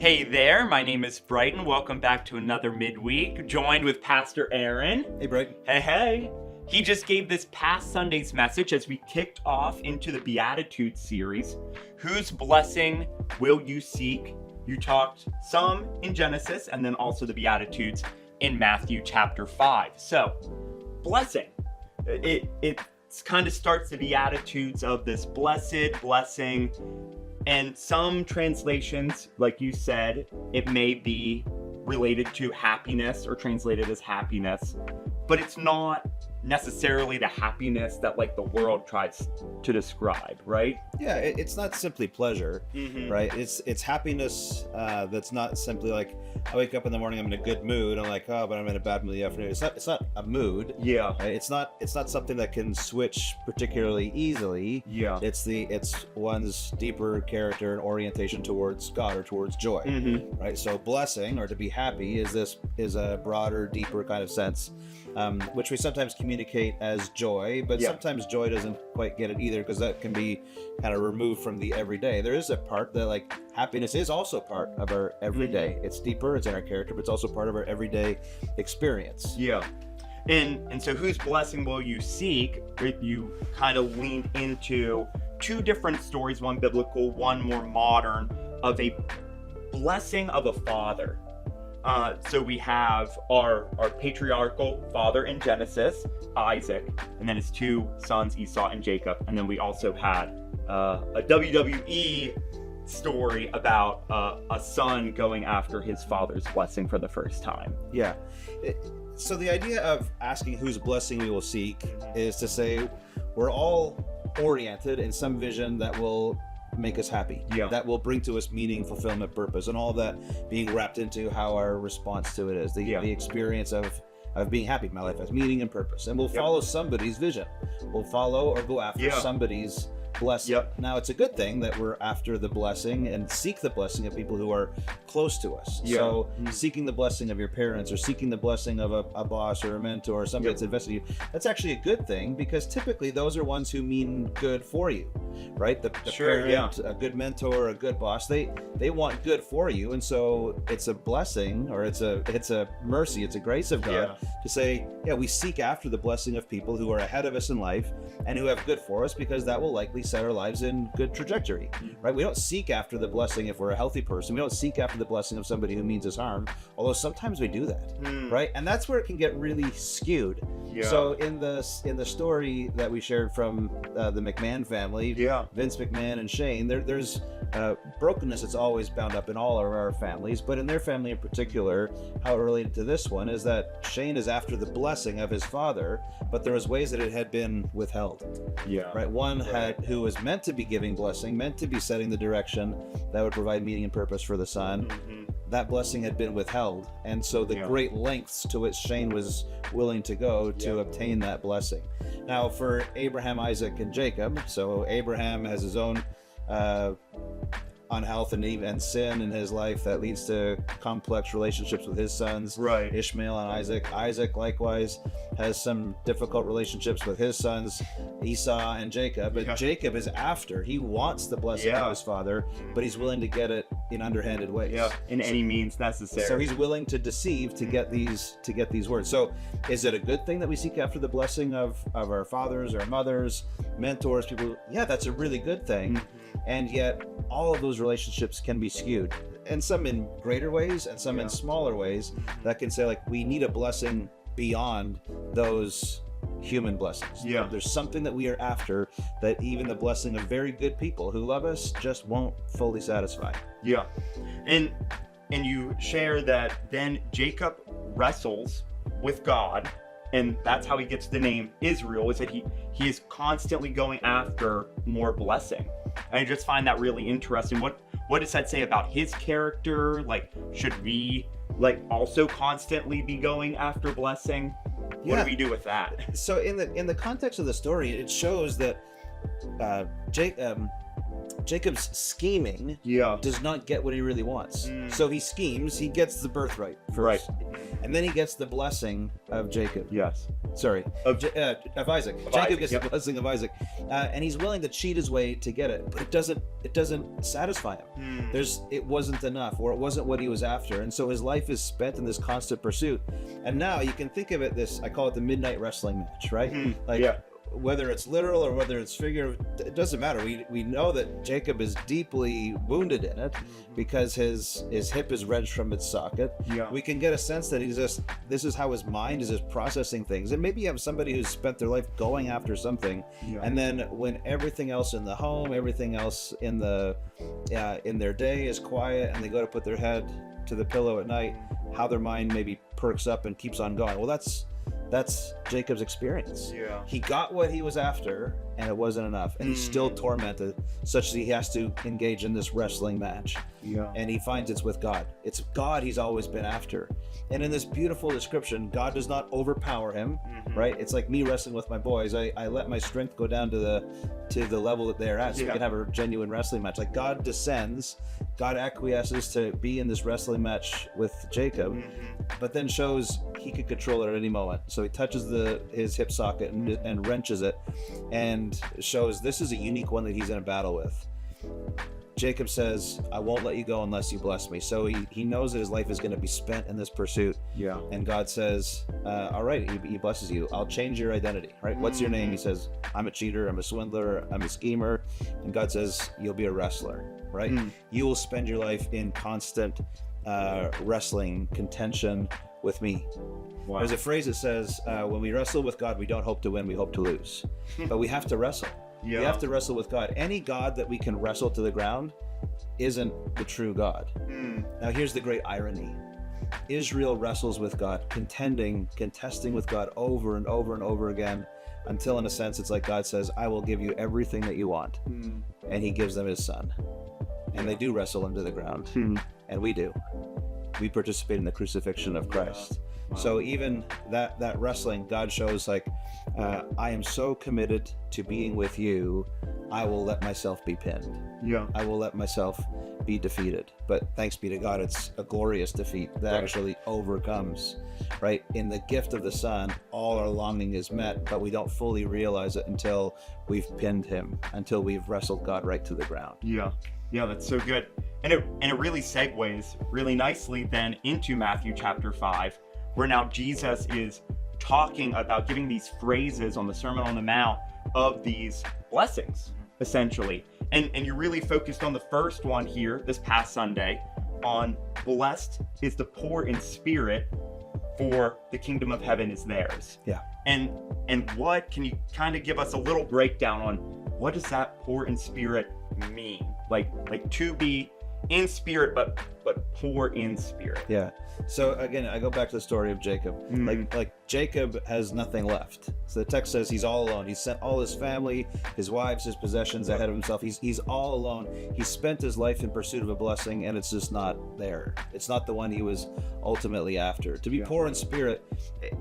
Hey there, my name is Brighton. Welcome back to another midweek, joined with Pastor Aaron. Hey, Brighton. Hey. He just gave this past Sunday's message as we kicked off into the Beatitudes series. Whose blessing will you seek? You talked some in Genesis and then also the Beatitudes in Matthew chapter 5. So, blessing. It kind of starts the Beatitudes of this blessed blessing. And some translations, like you said, it may be related to happiness or translated as happiness, but it's not necessarily the happiness that like the world tries to describe, right? Yeah, it's not simply pleasure, Mm-hmm. right? It's happiness that's not simply like I wake up in the morning, I'm in a good mood. I'm like, oh, but I'm in a bad mood in the afternoon. It's not a mood. Yeah. Right? It's not something that can switch particularly easily. Yeah. It's one's deeper character and orientation towards God or towards joy. Mm-hmm. Right? So blessing or to be happy is a broader, deeper kind of sense, which we sometimes communicate as joy, but sometimes joy doesn't quite get it either because that can be kind of removed from the everyday. There is a part that like happiness is also part of our everyday. Mm-hmm. It's deeper, it's in our character, but it's also part of our everyday experience. Yeah. And so whose blessing will you seek? If you kind of leaned into two different stories, one biblical, one more modern, of a blessing of a father. So we have our patriarchal father in Genesis, Isaac, and then his two sons, Esau and Jacob. And then we also had a WWE story about a son going after his father's blessing for the first time. Yeah. So the idea of asking whose blessing we will seek is to say we're all oriented in some vision that will make us happy, that will bring to us meaning, fulfillment, purpose, and all that being wrapped into how our response to it is, the experience of being happy. My life has meaning and purpose, and we'll follow somebody's vision. We'll follow or go after somebody's blessing. Now, it's a good thing that we're after the blessing and seek the blessing of people who are close to us. So seeking the blessing of your parents or seeking the blessing of a boss or a mentor or somebody that's invested in you, that's actually a good thing because typically those are ones who mean good for you, right? The parent, a good mentor, a good boss, they want good for you. And so it's a blessing or it's a mercy, it's a grace of God to say, we seek after the blessing of people who are ahead of us in life and who have good for us because that will likely set our lives in good trajectory, right? We don't seek after the blessing if we're a healthy person. We don't seek after the blessing of somebody who means us harm, although sometimes we do that, right? And that's where it can get really skewed. So in the story that we shared from the McMahon family, Vince McMahon and Shane, there's brokenness that's always bound up in all of our families, but in their family in particular, how it related to this one is that Shane is after the blessing of his father, but there was ways that it had been withheld. Right? One who was meant to be giving blessing, meant to be setting the direction that would provide meaning and purpose for the son. That blessing had been withheld, and so the great lengths to which Shane was willing to go to obtain that blessing. Now, for Abraham, Isaac, and Jacob, so Abraham has his own unhealth and sin in his life that leads to complex relationships with his sons, Ishmael and Isaac. Isaac likewise has some difficult relationships with his sons, Esau and Jacob. But Jacob is after, he wants the blessing of his father, but he's willing to get it in underhanded ways. In any means necessary. So he's willing to deceive to get these words. So is it a good thing that we seek after the blessing of our fathers, our mothers, mentors, people? Yeah, that's a really good thing. And yet all of those relationships can be skewed, and some in greater ways and some in smaller ways that can say like we need a blessing beyond those human blessings. There's something that we are after that even the blessing of very good people who love us just won't fully satisfy. And you share that then Jacob wrestles with God, and that's how he gets the name Israel, is that he is constantly going after more blessing. And I just find that really interesting. What does that say about his character? Like, should we like also constantly be going after blessing? What do we do with that? So in the context of the story, it shows that Jacob's scheming does not get what he really wants. So he schemes, he gets the birthright first. Right. And then he gets the blessing of Jacob. Yes. Sorry. Of Isaac. Jacob gets the blessing of Isaac. And he's willing to cheat his way to get it. But it doesn't satisfy him. It wasn't enough, or it wasn't what he was after. And so his life is spent in this constant pursuit. And now you can think of it I call it the midnight wrestling match, right? Whether it's literal or whether it's figurative, it doesn't matter. We know that Jacob is deeply wounded in it because his hip is wrenched from its socket. We can get a sense that this is how his mind is just processing things. And maybe you have somebody who's spent their life going after something, and then when everything else in the home, everything else in their day is quiet, and they go to put their head to the pillow at night, how their mind maybe perks up and keeps on going. Well, that's Jacob's experience. He got what he was after, and it wasn't enough, and he's still tormented, such that he has to engage in this wrestling match. And he finds it's with God. It's God he's always been after. And in this beautiful description, God does not overpower him, right? It's like me wrestling with my boys. I let my strength go down to the level that they're at, so we can have a genuine wrestling match. Like, God descends, God acquiesces to be in this wrestling match with Jacob, but then shows he could control it at any moment. So he touches his hip socket and wrenches it, and shows this is a unique one that he's in a battle with. Jacob says, I won't let you go unless you bless me. So he knows that his life is going to be spent in this pursuit. And God says, all right, he blesses you. I'll change your identity, right? What's your name? He says, I'm a cheater, I'm a swindler, I'm a schemer. And God says, you'll be a wrestler, right? You will spend your life in constant wrestling, contention with me. There's a phrase that says, when we wrestle with God, we don't hope to win, we hope to lose. But we have to wrestle. We have to wrestle with God. Any God that we can wrestle to the ground isn't the true God. Now here's the great irony. Israel wrestles with God, contesting with God over and over and over again, until in a sense it's like God says, I will give you everything that you want. And he gives them his son. And they do wrestle him to the ground. And we do. We participate in the crucifixion of Christ. So even that wrestling, God shows like, I am so committed to being with you, I will let myself be pinned. I will let myself be defeated. But thanks be to God, it's a glorious defeat that actually overcomes, right? In the gift of the Son, all our longing is met, but we don't fully realize it until we've pinned him, until we've wrestled God right to the ground. Yeah, that's so good. And it really segues really nicely then into Matthew chapter 5, where now Jesus is talking about giving these phrases on the Sermon on the Mount of these blessings, essentially. And you're really focused on the first one here this past Sunday on blessed is the poor in spirit, for the kingdom of heaven is theirs. And what can you kind of give us a little breakdown on what does that poor in spirit mean? Like to be in spirit, but poor in spirit. So again, I go back to the story of Jacob. Like Jacob has nothing left. So the text says he's all alone. He's sent all his family, his wives, his possessions ahead of himself. He's all alone. He spent his life in pursuit of a blessing, and it's just not there. It's not the one he was ultimately after. To be poor in spirit,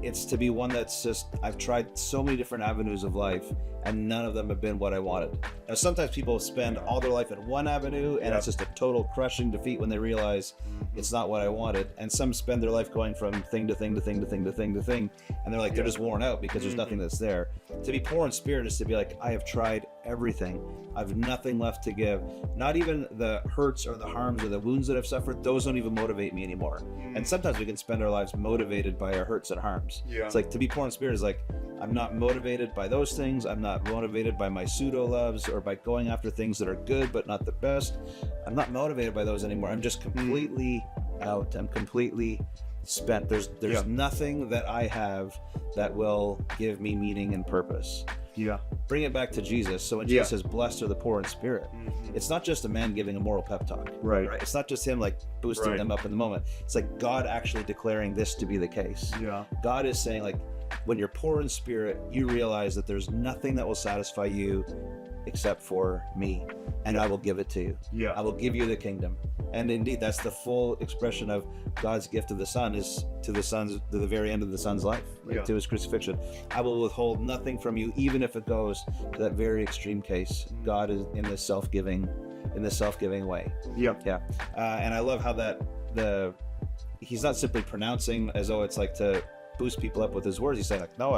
it's to be one that's just, I've tried so many different avenues of life, and none of them have been what I wanted. Now, sometimes people spend all their life in one avenue, and it's just a total crushing defeat when they realize it's not what I wanted. And some spend their life going from thing to thing to thing to thing to thing to thing, and they're like, they're just worn out because there's nothing that's there. To be poor in spirit is to be like, I have tried everything. I've nothing left to give. Not even the hurts or the harms or the wounds that I've suffered, those don't even motivate me anymore. And sometimes we can spend our lives motivated by our hurts and harms. It's like, to be poor in spirit is like, I'm not motivated by those things. I'm not motivated by my pseudo loves or by going after things that are good but not the best. I'm not motivated by those anymore. I'm just completely out. I'm completely spent. There's nothing that I have that will give me meaning and purpose. Bring it back to Jesus. So when Jesus says, blessed are the poor in spirit, it's not just a man giving a moral pep talk. Right? It's not just him like boosting them up in the moment. It's like God actually declaring this to be the case. God is saying, like, when you're poor in spirit, you realize that there's nothing that will satisfy you except for me, and I will give it to you. I will give you the kingdom. And indeed, that's the full expression of God's gift of the Son, is to the very end of the Son's life, right? To his crucifixion. I will withhold nothing from you, even if it goes to that very extreme case. God is in this self-giving way. Yeah. And I love how he's not simply pronouncing as though it's like to boost people up with his words. He's saying like, no,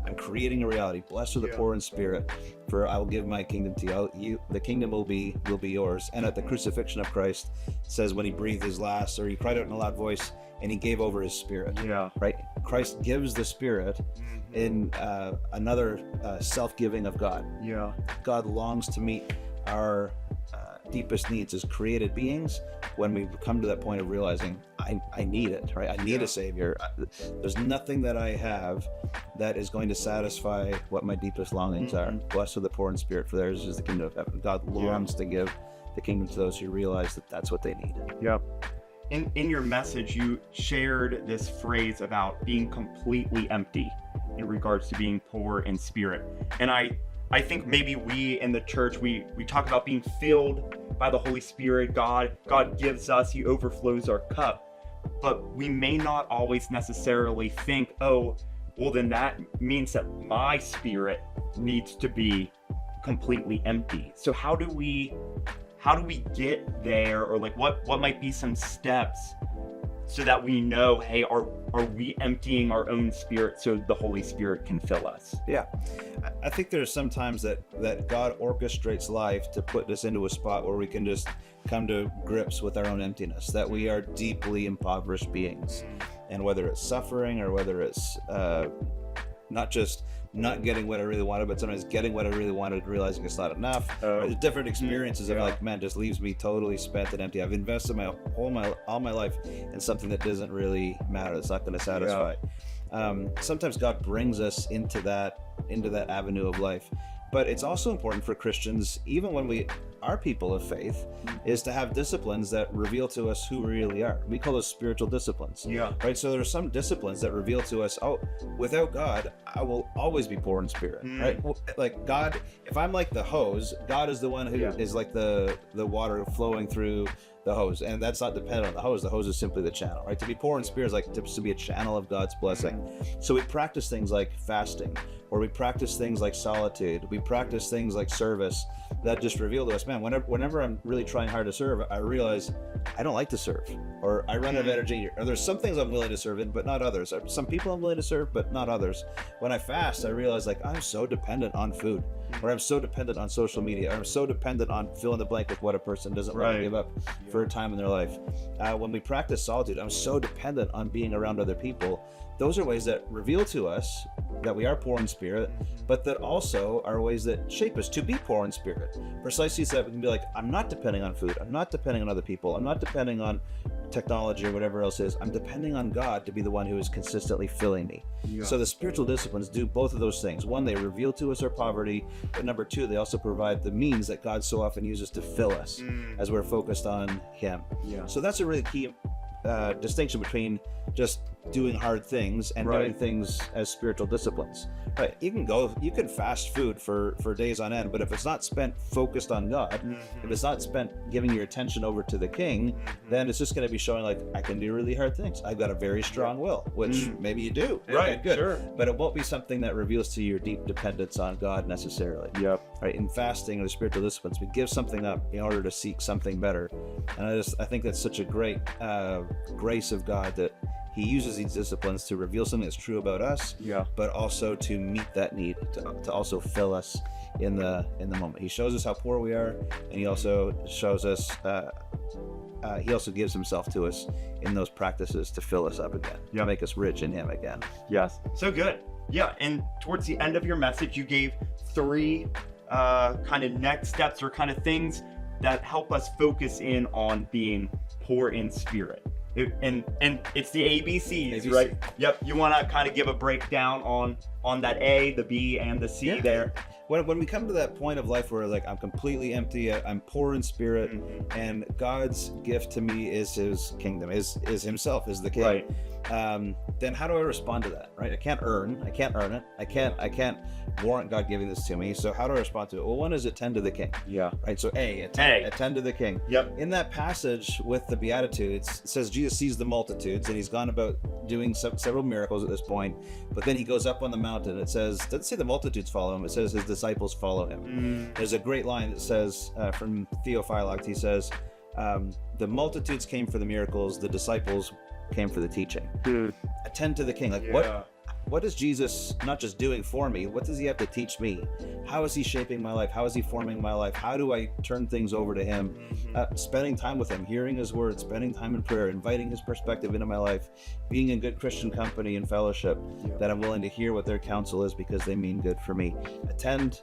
I'm creating a reality. Blessed are the poor in spirit, for I will give my kingdom to you. The kingdom will be yours. And at the crucifixion of Christ, it says when he breathed his last, or he cried out in a loud voice, and he gave over his spirit. Right. Christ gives the spirit in another self-giving of God. God longs to meet our deepest needs as created beings when we come to that point of realizing I need it, right? I need a savior. There's nothing that I have that is going to satisfy what my deepest longings are. Blessed are the poor in spirit, for theirs is the kingdom of heaven. God longs to give the kingdom to those who realize that that's what they need. In your message, you shared this phrase about being completely empty in regards to being poor in spirit. And I think maybe we in the church, we talk about being filled by the Holy Spirit. God gives us, he overflows our cup. But we may not always necessarily think, oh, well, then that means that my spirit needs to be completely empty. So how do we get there? Or like what might be some steps so that we know, hey, are we emptying our own spirit so the Holy Spirit can fill us? Yeah. I think there's sometimes that God orchestrates life to put us into a spot where we can just come to grips with our own emptiness, that we are deeply impoverished beings. And whether it's suffering or whether it's not just not getting what I really wanted, but sometimes getting what I really wanted, realizing it's not enough. Different experiences of like, man, just leaves me totally spent and empty. I've invested all my life in something that doesn't really matter. That's not going to satisfy. Sometimes God brings us into that avenue of life. But it's also important for Christians, even when we are people of faith, is to have disciplines that reveal to us who we really are. We call those spiritual disciplines. Right? So there are some disciplines that reveal to us, oh, without God, I will always be poor in spirit. Right? Like God, if I'm like the hose, God is the one who is like the water flowing through the hose, and that's not dependent on the hose. The hose is simply the channel, right? To be poor in spirit is like to be a channel of God's blessing. So we practice things like fasting, or we practice things like solitude. We practice things like service that just reveal to us, man, whenever I'm really trying hard to serve, I realize I don't like to serve, or I run out of energy, or there's some things I'm willing to serve in, but not others. Some people I'm willing to serve, but not others. When I fast, I realize like I'm so dependent on food, or I'm so dependent on social media, or I'm so dependent on fill in the blank with what a person doesn't want to give up for a time in their life. When we practice solitude, I'm so dependent on being around other people. Those are ways that reveal to us that we are poor in spirit, but that also are ways that shape us to be poor in spirit. Precisely so that we can be like, I'm not depending on food, I'm not depending on other people, I'm not depending on technology or whatever else is. I'm depending on God to be the one who is consistently filling me. So the spiritual disciplines do both of those things. One, they reveal to us our poverty, but number two, they also provide the means that God so often uses to fill us as we're focused on him. So that's a really key distinction between just doing hard things and doing things as spiritual disciplines. Right? You can fast food for days on end, but if it's not spent focused on God, if it's not spent giving your attention over to the King, then it's just going to be showing like, I can do really hard things. I've got a very strong will, which maybe you do. Right, good. But it won't be something that reveals to you your deep dependence on God necessarily. Right? In fasting or the spiritual disciplines, we give something up in order to seek something better. And I think that's such a great grace of God that he uses these disciplines to reveal something that's true about us, but also to meet that need, to also fill us in the moment. He shows us how poor we are, and he also shows us, he also gives himself to us in those practices to fill us up again, to make us rich in him again. Yes, so good. Yeah, and towards the end of your message, you gave 3 kind of next steps or kind of things that help us focus in on being poor in spirit. And it's the ABCs, right? Yep. You want to kind of give a breakdown on that A, the B, and the C there. When we come to that point of life where like I'm completely empty, I'm poor in spirit, and God's gift to me is his kingdom, is himself, is the king. then how do I respond to that? Right? I can't earn it. I can't warrant God giving this to me. So how do I respond to it? Well, one is attend to the King. Yeah. Right. So attend to the King. Yep. In that passage with the Beatitudes, it says Jesus sees the multitudes, and he's gone about doing several miracles at this point. But then he goes up on the mountain. It doesn't say the multitudes follow him. It says his disciples follow him. There's a great line that says from Theophylact. He says, "The multitudes came for the miracles. The disciples came for the teaching." Attend to the King. Like, what is Jesus not just doing for me? What does he have to teach me? How is he shaping my life? How is he forming my life? How do I turn things over to him? Spending time with him, hearing his word, spending time in prayer, inviting his perspective into my life, being in good Christian company and fellowship, that I'm willing to hear what their counsel is because they mean good for me. Attend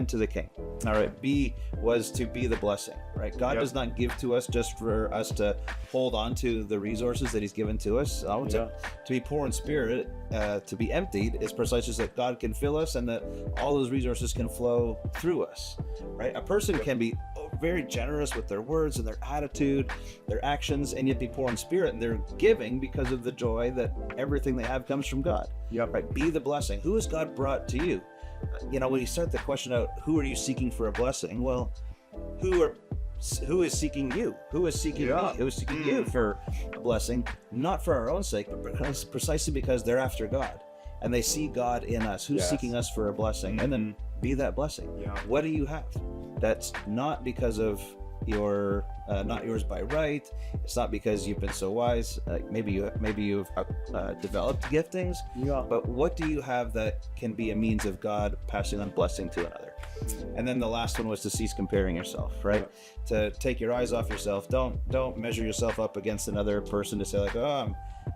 to the King. All right. B was to be the blessing, right? God does not give to us just for us to hold on to the resources that he's given to us. To be poor in spirit, to be emptied is precisely so that God can fill us and that all those resources can flow through us, right? A person can be very generous with their words and their attitude, their actions, and yet be poor in spirit, and they're giving because of the joy that everything they have comes from God. Right? Be the blessing. Who has God brought to you? When you start the question out, who are you seeking for a blessing? Well, who is seeking you? Who is seeking me? Who is seeking you for a blessing? Not for our own sake, but precisely because they're after God. And they see God in us. Who's seeking us for a blessing? And then be that blessing. What do you have? That's not because of your, not yours by right. It's not because you've been so wise. Maybe you've developed giftings. But what do you have that can be a means of God passing on blessing to another? And then the last one was to cease comparing yourself, right? To take your eyes off yourself. Don't measure yourself up against another person to say like, oh,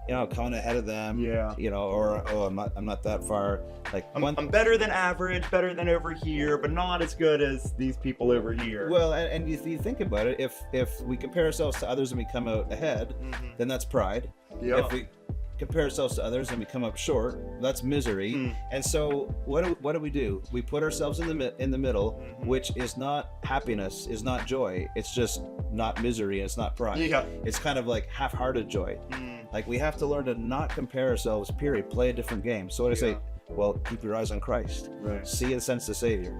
I'm coming ahead of them, or oh, I'm not that far. Like I'm better than average, better than over here, but not as good as these people over here. Well, and if you think about it, if we compare ourselves to others and we come out ahead, then that's pride. If we compare ourselves to others and we come up short, that's misery. And so what do? We put ourselves in the middle, which is not happiness, is not joy. It's just not misery. It's not pride. It's kind of like half-hearted joy. Like we have to learn to not compare ourselves, period. Play a different game. So what I say, well, keep your eyes on Christ. Right. See and sense the Savior.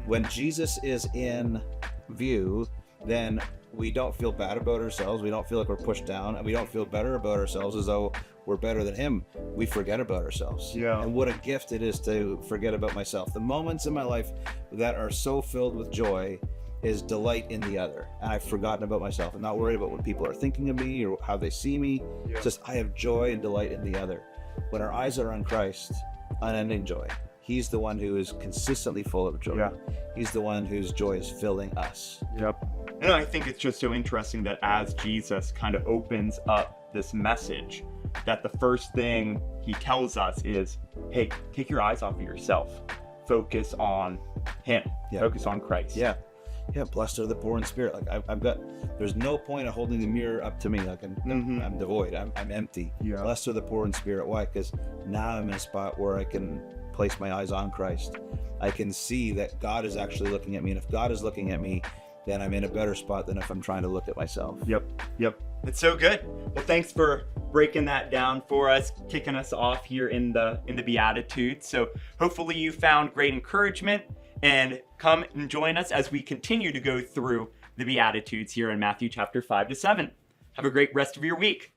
When Jesus is in view, then we don't feel bad about ourselves. We don't feel like we're pushed down, and we don't feel better about ourselves as though we're better than him. We forget about ourselves. And what a gift it is to forget about myself. The moments in my life that are so filled with joy is delight in the other. And I've forgotten about myself. I'm not worried about what people are thinking of me or how they see me. It's just I have joy and delight in the other. When our eyes are on Christ, unending joy. He's the one who is consistently full of joy. He's the one whose joy is filling us. And I think it's just so interesting that as Jesus kind of opens up this message, that the first thing he tells us is, hey, take your eyes off of yourself. Focus on him. Focus on Christ. Blessed are the poor in spirit. Like there's no point of holding the mirror up to me. Like I'm devoid. I'm empty. Blessed are the poor in spirit. Why? Because now I'm in a spot where I can place my eyes on Christ. I can see that God is actually looking at me. And if God is looking at me, then I'm in a better spot than if I'm trying to look at myself. It's so good. Well, thanks for breaking that down for us, kicking us off here in the Beatitudes. So hopefully you found great encouragement, and come and join us as we continue to go through the Beatitudes here in Matthew chapter 5 to 7. Have a great rest of your week.